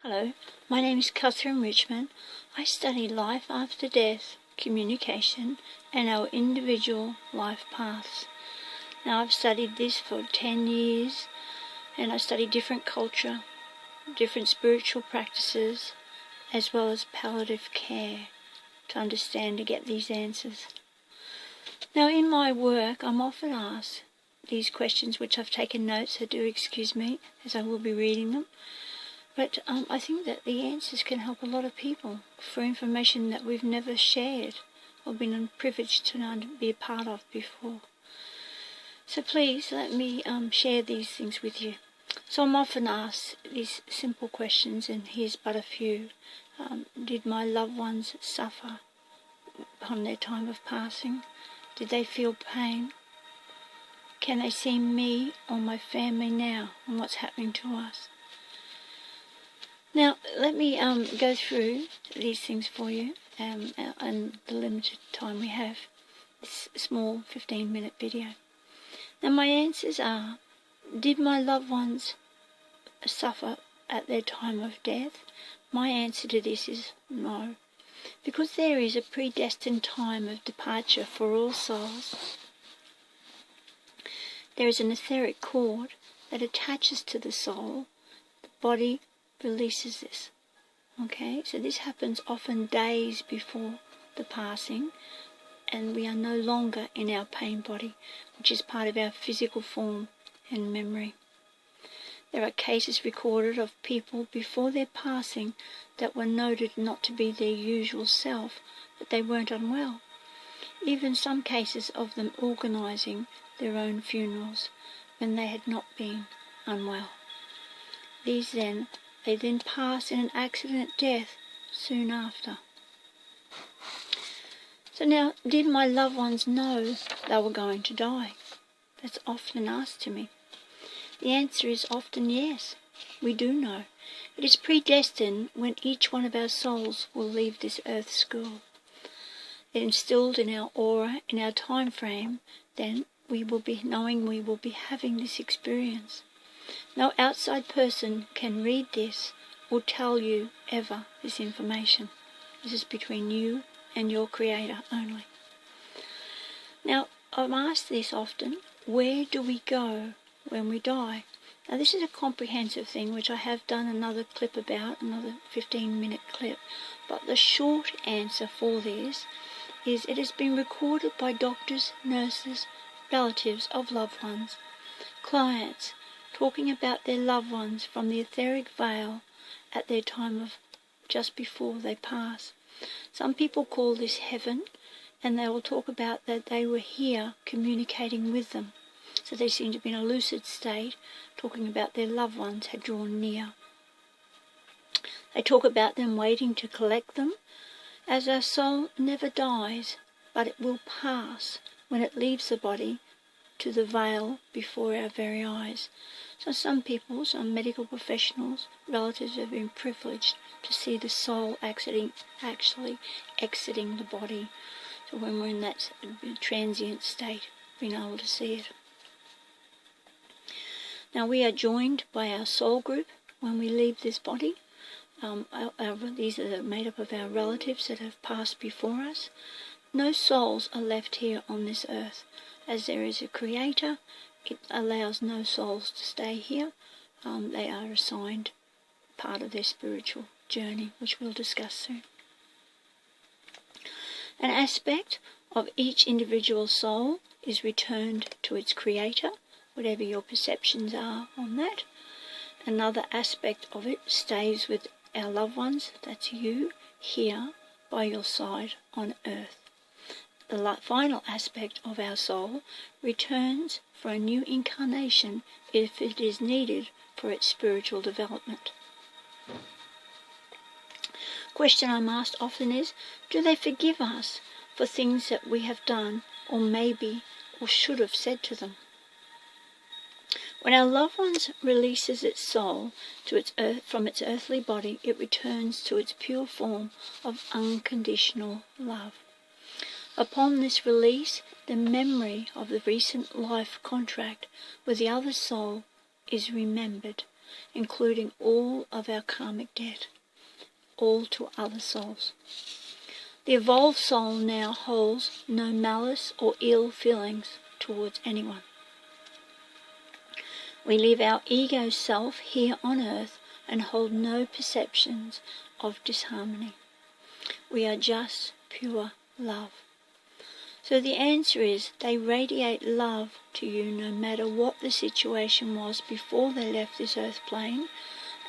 Hello, my name is Catherine Richmond. I study life after death, communication, and our individual life paths. Now, I've studied this for 10 years, and I study different culture, different spiritual practices, as well as palliative care to understand and get these answers. Now, in my work, I'm often asked these questions, which I've taken notes, so do excuse me, as I will be reading them. But I think that the answers can help a lot of people for information that we've never shared or been privileged to be a part of before. So please let me share these things with you. So I'm often asked these simple questions, and here's but a few. Did my loved ones suffer upon their time of passing? Did they feel pain? Can they see me or my family now and what's happening to us? Now, let me go through these things for you and the limited time we have, this small 15-minute video. Now, my answers are, did my loved ones suffer at their time of death? My answer to this is no, because there is a predestined time of departure for all souls. There is an etheric cord that attaches to the soul. The body releases this. Okay, so this happens often days before the passing, and we are no longer in our pain body, which is part of our physical form and memory. There are cases recorded of people before their passing that were noted not to be their usual self, but they weren't unwell. Even some cases of them organising their own funerals when they had not been unwell. They then pass in an accident death soon after. So now, did my loved ones know they were going to die? That's often asked to me. The answer is often yes, we do know. It is predestined when each one of our souls will leave this earth school. It instilled in our aura, in our time frame, then we will be knowing we will be having this experience. No outside person can read this or tell you ever this information. This is between you and your Creator only. Now, I'm asked this often, where do we go when we die? Now, this is a comprehensive thing, which I have done another clip about, another 15-minute clip. But the short answer for this is it has been recorded by doctors, nurses, relatives of loved ones, clients, talking about their loved ones from the etheric veil at their time of just before they pass. Some people call this heaven, and they will talk about that they were here communicating with them. So they seem to be in a lucid state, talking about their loved ones had drawn near. They talk about them waiting to collect them, as our soul never dies, but it will pass when it leaves the body to the veil before our very eyes. So some people, some medical professionals, relatives have been privileged to see the soul actually exiting the body. So when we're in that transient state, being able to see it. Now we are joined by our soul group when we leave this body. These are made up of our relatives that have passed before us. No souls are left here on this earth. As there is a Creator, it allows no souls to stay here. They are assigned part of their spiritual journey, which we'll discuss soon. An aspect of each individual soul is returned to its Creator, whatever your perceptions are on that. Another aspect of it stays with our loved ones, that's you, here by your side on earth. The final aspect of our soul returns for a new incarnation if it is needed for its spiritual development. Question I'm asked often is, do they forgive us for things that we have done or maybe or should have said to them? When our loved ones releases its soul from its earthly body, it returns to its pure form of unconditional love. Upon this release, the memory of the recent life contract with the other soul is remembered, including all of our karmic debt, all to other souls. The evolved soul now holds no malice or ill feelings towards anyone. We live our ego self here on earth and hold no perceptions of disharmony. We are just pure love. So the answer is they radiate love to you no matter what the situation was before they left this earth plane,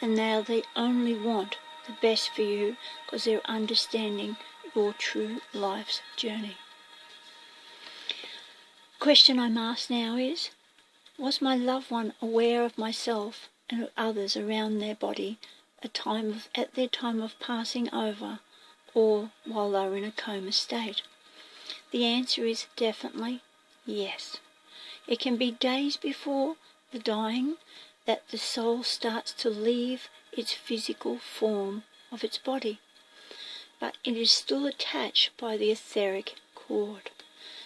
and now they only want the best for you because they're understanding your true life's journey. The question I'm asked now is, was my loved one aware of myself and of others around their body at their time of passing over, or while they were in a coma state? The answer is definitely yes. It can be days before the dying that the soul starts to leave its physical form of its body, but it is still attached by the etheric cord.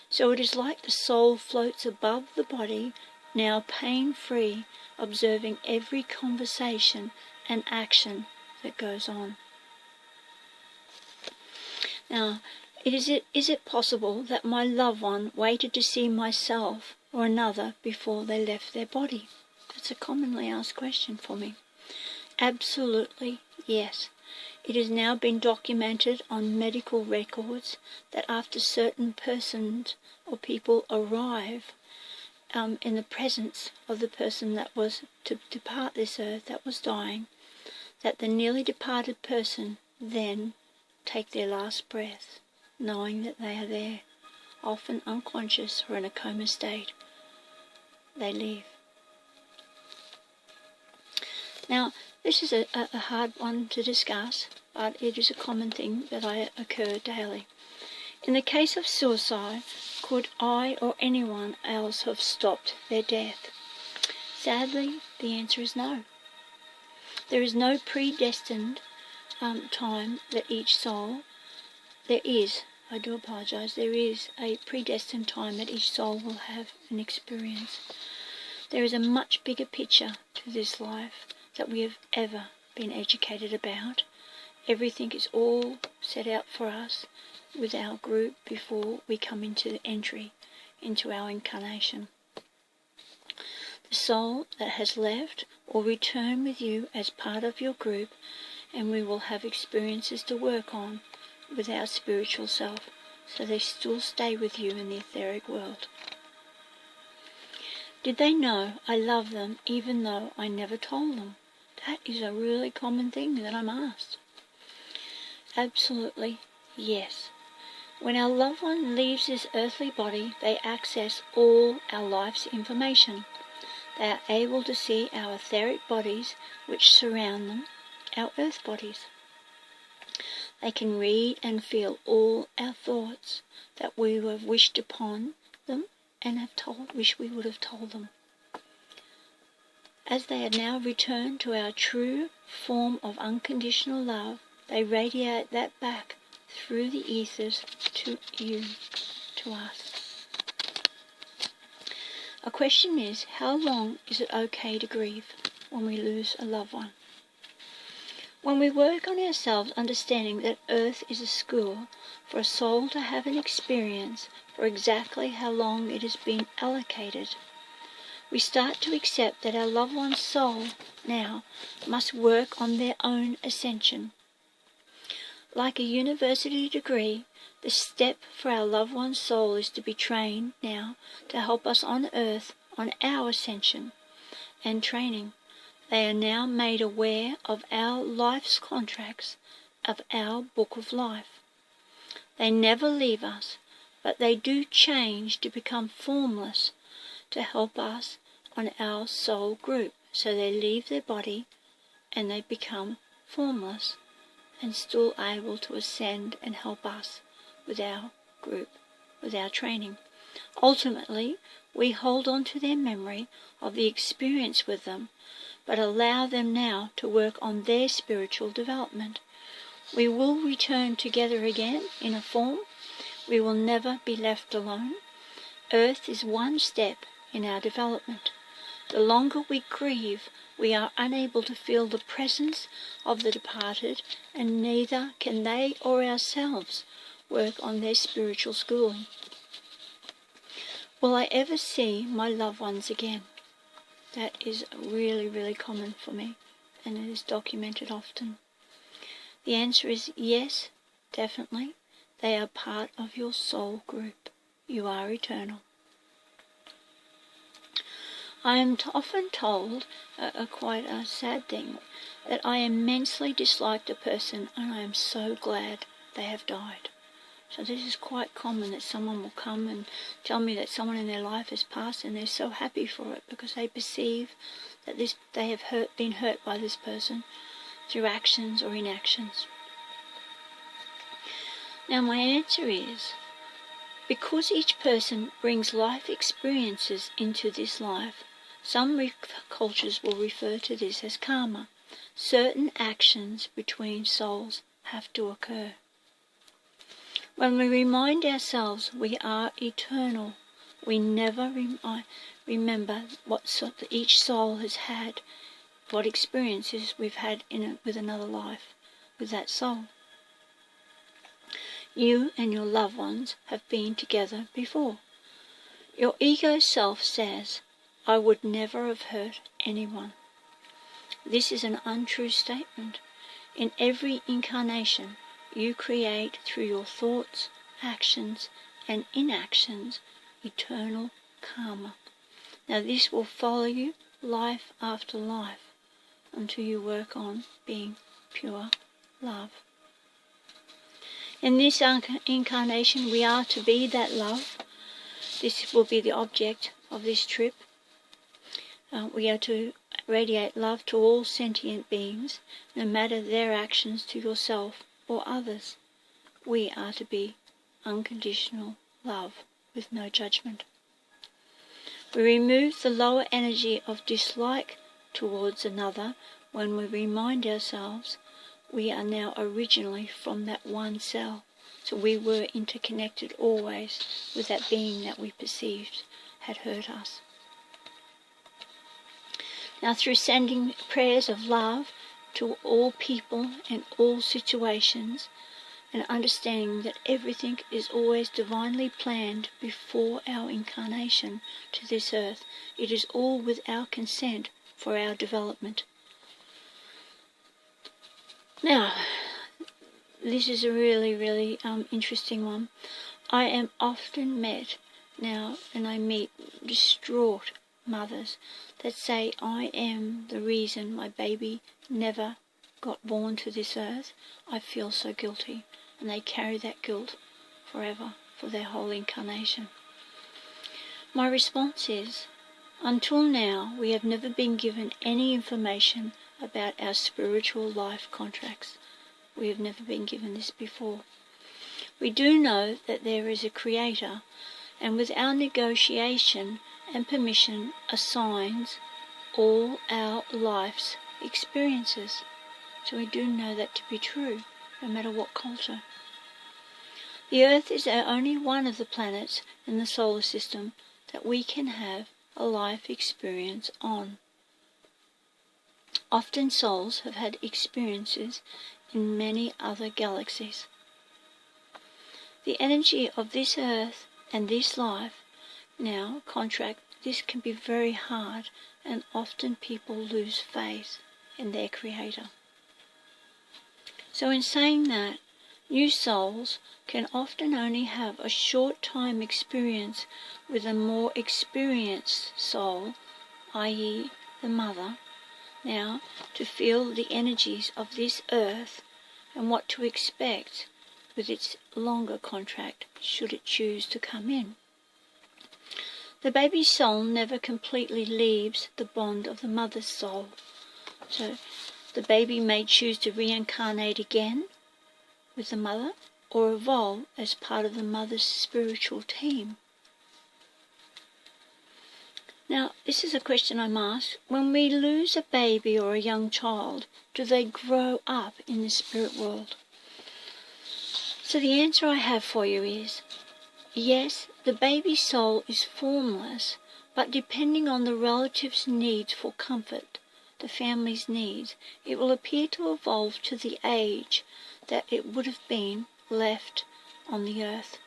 So it is like the soul floats above the body, now pain-free, observing every conversation and action that goes on. Now, is it possible that my loved one waited to see myself or another before they left their body? That's a commonly asked question for me. Absolutely yes. It has now been documented on medical records that after certain persons or people arrive in the presence of the person that was to depart this earth, that was dying, that the nearly departed person then take their last breath, knowing that they are there, often unconscious or in a coma state. They leave. Now, this is a hard one to discuss, but it is a common thing that occur daily. In the case of suicide, could I or anyone else have stopped their death? Sadly, the answer is no. There is no predestined time that each soul, there is a predestined time that each soul will have an experience. There is a much bigger picture to this life that we have ever been educated about. Everything is all set out for us with our group before we come into the entry into our incarnation. The soul that has left will return with you as part of your group, and we will have experiences to work on with our spiritual self, so they still stay with you in the etheric world. Did they know I love them even though I never told them? That is a really common thing that I'm asked. Absolutely yes. When our loved one leaves this earthly body, they access all our life's information. They are able to see our etheric bodies which surround them, our earth bodies. They can read and feel all our thoughts that we have wished upon them and wish we would have told them. As they are now returned to our true form of unconditional love, they radiate that back through the ethers to you, to us. A question is, how long is it okay to grieve when we lose a loved one? When we work on ourselves, understanding that Earth is a school for a soul to have an experience for exactly how long it has been allocated, we start to accept that our loved one's soul now must work on their own ascension. Like a university degree, the step for our loved one's soul is to be trained now to help us on earth on our ascension and training. They are now made aware of our life's contracts, of our book of life. They never leave us, but they do change to become formless to help us on our soul group. So they leave their body and they become formless and still able to ascend and help us with our group, with our training. Ultimately, we hold on to their memory of the experience with them, but allow them now to work on their spiritual development. We will return together again in a form. We will never be left alone. Earth is one step in our development. The longer we grieve, we are unable to feel the presence of the departed, and neither can they or ourselves work on their spiritual schooling. Will I ever see my loved ones again? That is really, really common for me, and it is documented often. The answer is yes, definitely. They are part of your soul group. You are eternal. I am often told, quite a sad thing, that I immensely disliked a person and I am so glad they have died. So this is quite common, that someone will come and tell me that someone in their life has passed, and they're so happy for it because they perceive that they have been hurt by this person through actions or inactions. Now my answer is, because each person brings life experiences into this life, some cultures will refer to this as karma. Certain actions between souls have to occur. When we remind ourselves we are eternal, we never remember what each soul has had, what experiences we've had with another life, with that soul. You and your loved ones have been together before. Your ego self says, I would never have hurt anyone. This is an untrue statement. In every incarnation, you create through your thoughts, actions, and inactions eternal karma. Now this will follow you life after life until you work on being pure love. In this incarnation, we are to be that love. This will be the object of this trip. We are to radiate love to all sentient beings, no matter their actions to yourself or others. We are to be unconditional love with no judgment. We remove the lower energy of dislike towards another when we remind ourselves we are now originally from that one cell. So we were interconnected always with that being that we perceived had hurt us. Now through sending prayers of love to all people and all situations, and understanding that everything is always divinely planned before our incarnation to this earth, it is all with our consent for our development. Now, this is a really, really interesting one. I am often met now, and I meet distraught mothers that say, I am the reason my baby never got born to this earth. I feel so guilty. And they carry that guilt forever, for their whole incarnation. My response is, until now, we have never been given any information about our spiritual life contracts. We have never been given this before. We do know that there is a creator, and with our negotiation and permission assigns all our life's experiences. So we do know that to be true, no matter what culture. The Earth is only one of the planets in the solar system that we can have a life experience on. Often souls have had experiences in many other galaxies. The energy of this Earth and this life now contract. This can be very hard, and often people lose faith in their creator. So in saying that, new souls can often only have a short time experience with a more experienced soul, i.e. the mother, now to feel the energies of this earth and what to expect with its longer contract should it choose to come in. The baby's soul never completely leaves the bond of the mother's soul. So the baby may choose to reincarnate again with the mother or evolve as part of the mother's spiritual team. Now, this is a question I'm asked. When we lose a baby or a young child, do they grow up in the spirit world? So the answer I have for you is, yes, the baby soul is formless, But depending on the relative's needs for comfort, the family's needs, it will appear to evolve to the age that it would have been left on the earth.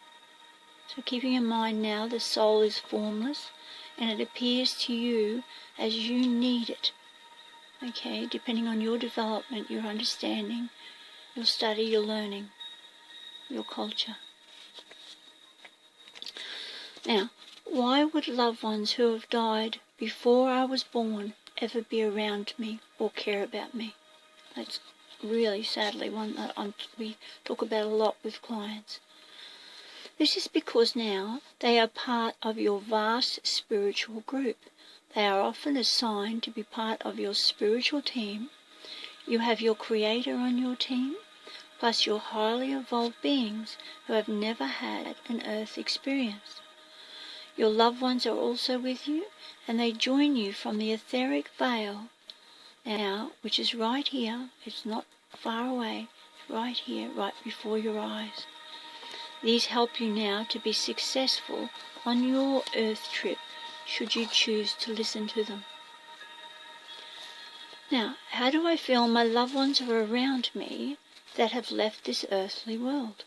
So keeping in mind now the soul is formless and it appears to you as you need it. Okay, depending on your development, your understanding, your study, your learning, your culture. Now, why would loved ones who have died before I was born ever be around me or care about me? That's really, sadly, one that we talk about a lot with clients. This is because now they are part of your vast spiritual group. They are often assigned to be part of your spiritual team. You have your Creator on your team, plus your highly evolved beings who have never had an earth experience. Your loved ones are also with you, and they join you from the etheric veil now, which is right here. It's not far away, right here, right before your eyes. These help you now to be successful on your earth trip, should you choose to listen to them. Now, how do I feel my loved ones are around me that have left this earthly world?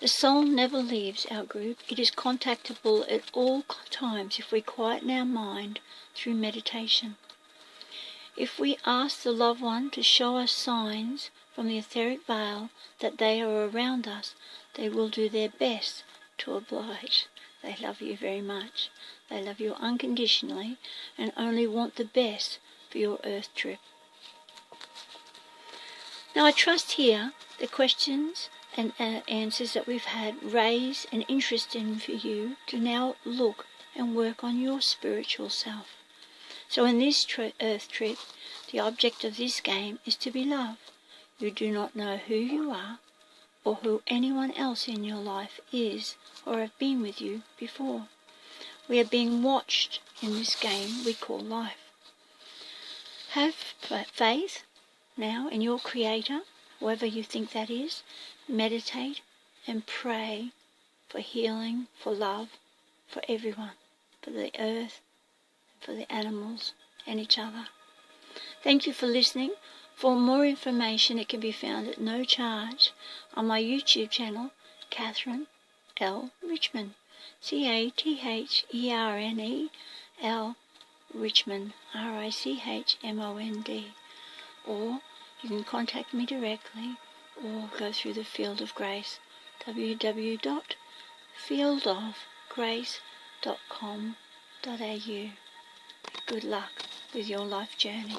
The soul never leaves our group. It is contactable at all times if we quieten our mind through meditation. If we ask the loved one to show us signs from the etheric veil that they are around us, they will do their best to oblige. They love you very much. They love you unconditionally and only want the best for your earth trip. Now I trust here the questions and answers that we've had raise an interest in for you to now look and work on your spiritual self. So in this earth trip, the object of this game is to be loved. You do not know who you are or who anyone else in your life is or have been with you before. We are being watched in this game we call life. Have faith now in your Creator, whoever you think that is. Meditate and pray for healing, for love, for everyone, for the earth, for the animals and each other. Thank you for listening. For more information, it can be found at no charge on my YouTube channel, Catherine L Richmond, CATHERNE L Richmond, RICHMOND. Or you can contact me directly or go through the Field of Grace, www.fieldofgrace.com.au. Good luck with your life journey.